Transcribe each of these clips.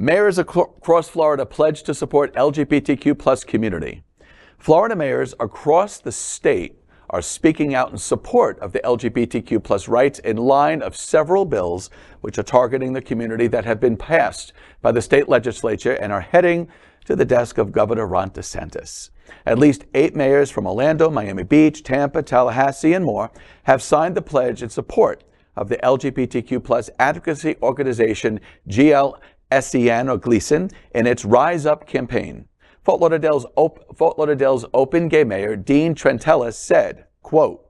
Mayors across Florida pledge to support LGBTQ plus community. Florida mayors across the state are speaking out in support of the LGBTQ plus rights in line of several bills which are targeting the community that have been passed by the state legislature and are heading to the desk of Governor Ron DeSantis. At least 8 mayors from Orlando, Miami Beach, Tampa, Tallahassee, and more have signed the pledge in support of the LGBTQ plus advocacy organization GLSEN or GLSEN in its Rise Up campaign. Fort Lauderdale's open gay mayor, Dean Trantalis, said, quote,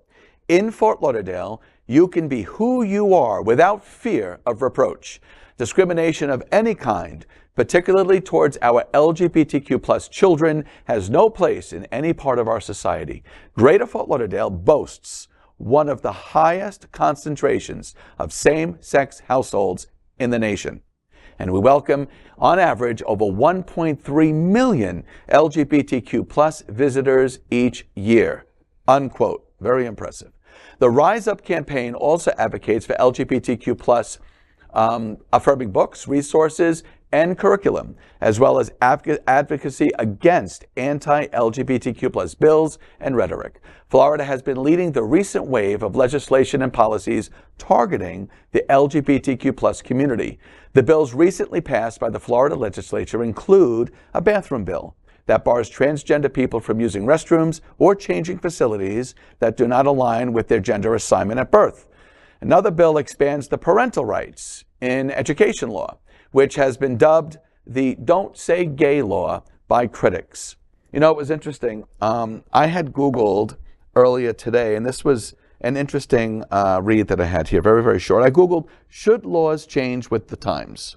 "In Fort Lauderdale, you can be who you are without fear of reproach. Discrimination of any kind, particularly towards our LGBTQ plus children, has no place in any part of our society. Greater Fort Lauderdale boasts one of the highest concentrations of same-sex households in the nation. And we welcome, on average, over 1.3 million LGBTQ plus visitors each year," unquote. Very impressive. The Rise Up campaign also advocates for LGBTQ plus affirming books, resources, and curriculum, as well as advocacy against anti-LGBTQ plus bills and rhetoric. Florida has been leading the recent wave of legislation and policies targeting the LGBTQ plus community. The bills recently passed by the Florida legislature include a bathroom bill that bars transgender people from using restrooms or changing facilities that do not align with their gender assignment at birth. Another bill expands the parental rights in education law, which has been dubbed the "Don't Say Gay" law by critics. You know, it was interesting. I had Googled earlier today, and this was an interesting read that I had here, very, very short. I Googled, should laws change with the times?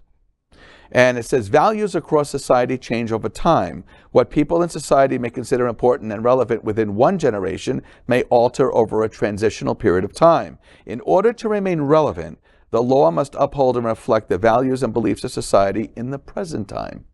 And it says, values across society change over time. What people in society may consider important and relevant within one generation may alter over a transitional period of time. In order to remain relevant, the law must uphold and reflect the values and beliefs of society in the present time.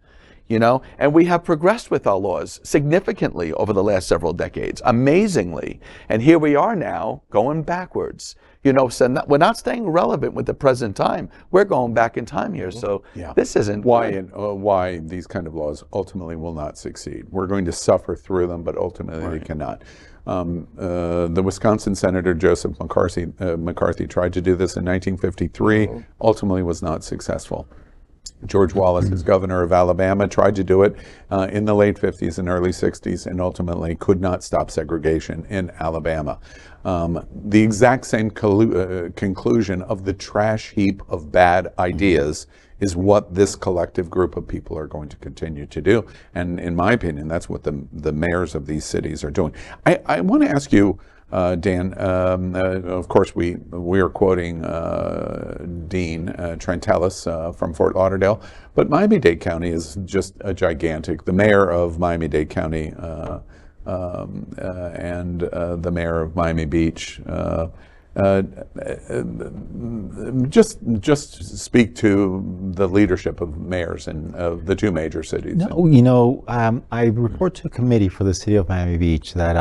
You know, and we have progressed with our laws significantly over the last several decades, amazingly. And here we are now going backwards. You know, so we're not staying relevant with the present time. We're going back in time here. So this isn't why these kind of laws ultimately will not succeed. We're going to suffer through them, but ultimately they cannot. The Wisconsin Senator Joseph McCarthy tried to do this in 1953, ultimately was not successful. George Wallace, as governor of Alabama, tried to do it in the late 50s and early 60s and ultimately could not stop segregation in Alabama. The exact same conclusion of the trash heap of bad ideas is what this collective group of people are going to continue to do. And in my opinion, that's what the mayors of these cities are doing. I want to ask you, Dan, of course we are quoting Dean Trantalis from Fort Lauderdale, but Miami-Dade County is just a gigantic. The mayor of Miami-Dade County and the mayor of Miami Beach, just speak to the leadership of mayors in the two major cities. No, you know, I report to a committee for the city of Miami Beach that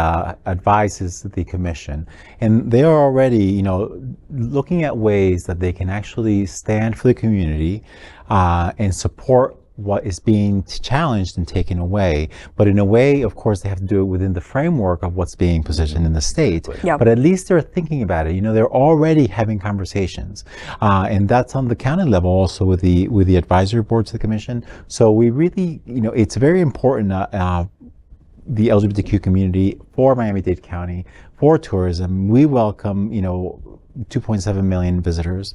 advises the commission, and they are already, you know, looking at ways that they can actually stand for the community and support what is being challenged and taken away. But in a way, of course, they have to do it within the framework of what's being positioned in the state. Yep. But at least they're thinking about it. You know, they're already having conversations. And that's on the county level also with the advisory board to the commission. So we really, you know, it's very important the LGBTQ community for Miami-Dade County, for tourism. We welcome, you know, 2.7 million visitors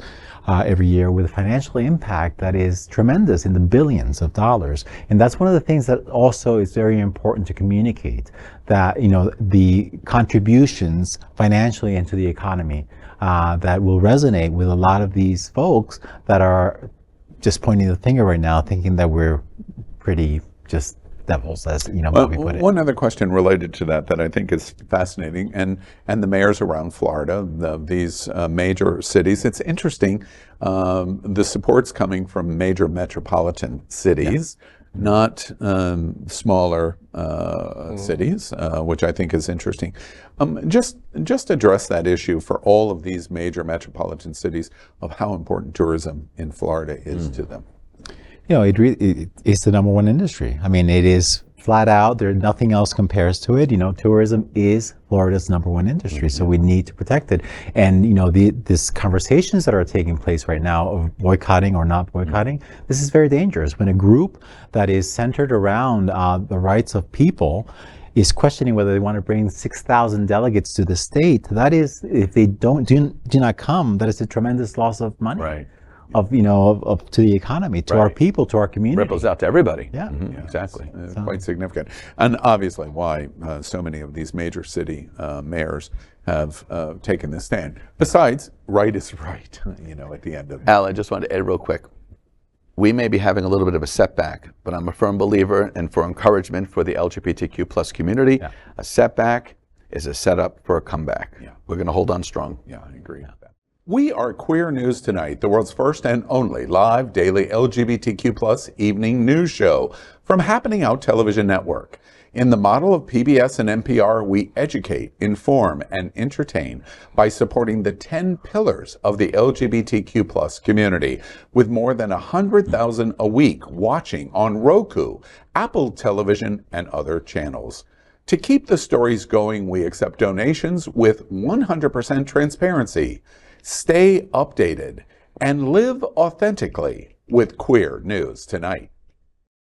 every year with a financial impact that is tremendous in the billions of dollars. And that's one of the things that also is very important to communicate, that, you know, the contributions financially into the economy that will resonate with a lot of these folks that are just pointing the finger right now, thinking that we're pretty just devils, as you know, we put it. One other question related to that I think is fascinating, and the mayors around Florida, these major cities, it's interesting, the support's coming from major metropolitan cities, not smaller cities, which I think is interesting. Just address that issue for all of these major metropolitan cities of how important tourism in Florida is to them. it's the number one industry. I mean, it is flat out. There's nothing else compares to it. Tourism is Florida's number one industry, so we need to protect it. And these conversations that are taking place right now of boycotting or not boycotting, this is very dangerous. When a group that is centered around the rights of people is questioning whether they want to bring 6,000 delegates to the state, that is, if they do not come, that is a tremendous loss of money. Right. Of to the economy, to our people, to our community. Ripples out to everybody. Yeah, yeah, exactly. Quite significant, and obviously why so many of these major city mayors have taken this stand. Besides, right is right. At the end of it. Al, I just wanted to add real quick. We may be having a little bit of a setback, but I'm a firm believer and for encouragement for the LGBTQ plus community. Yeah. A setback is a setup for a comeback. Yeah. We're going to hold on strong. Yeah, I agree with that. We are Queer News Tonight, the world's first and only live daily LGBTQ plus evening news show from Happening Out Television Network. In the model of PBS and NPR, we educate, inform, and entertain by supporting the 10 pillars of the LGBTQ plus community, with more than 100,000 a week watching on Roku, Apple Television, and other channels. To keep the stories going, we accept donations with 100% transparency. Stay updated and live authentically with Queer News Tonight.